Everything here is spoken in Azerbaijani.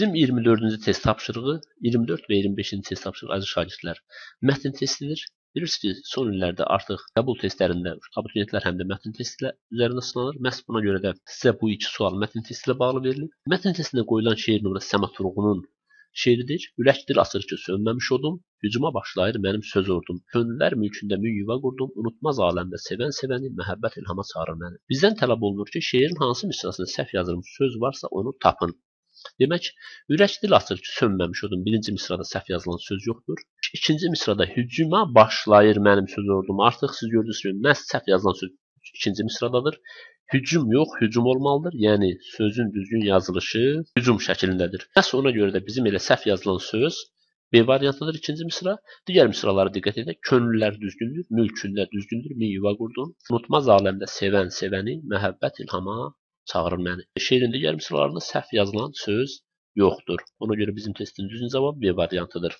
Bizim 24-cü test tapşırığı, 24 və 25-ci test tapşırığı əziz şagirdlər, mətn testidir. Bilirsiniz ki, son illərdə artıq qəbul testlərində abituriyentlər həm də mətn testi üzərində sınanır. Məhz buna görə də sizə bu iki sual mətn testi ilə bağlı verilir. Mətn testində qoyulan şeir nömrəsi Səməd Vurğunun şeiridir. Ürəkdir asır ki, sönməmiş odum, hücuma başlayır mənim söz ordum. Könüllər mülkündə min yuva qurdum, unutmaz aləmdə sevən sevəni, məhəbbət ilhama çağırır məni. Bizdən tələb olunur ki, şeirin hansı misrasında səhv yazılmış söz varsa onu tapın. Demək, ürək dil açır ki, sönməmiş odum. Birinci misrada səhv yazılan söz yoxdur. İkinci misrada hücuma başlayır mənim söz ordum. Artıq siz gördünüz ki, məhz səhv yazılan söz ikinci misradadır. Hücum yox, hücum olmalıdır. Yəni, sözün düzgün yazılışı hücum şəklindədir. Məhz ona görə də bizim elə səhv yazılan söz B variantıdır ikinci misra. Digər misralara diqqət edək. Könüllər düzgündür, mülkündə düzgündür, min yuva qurdum. Unutmaz aləmdə sevən sevəni, məhəbbət ilhama çağırır məni. Şeirin digər misralarında səhv yazılan söz yoxdur. Ona görə bizim testin düzgün cavabı B variantıdır.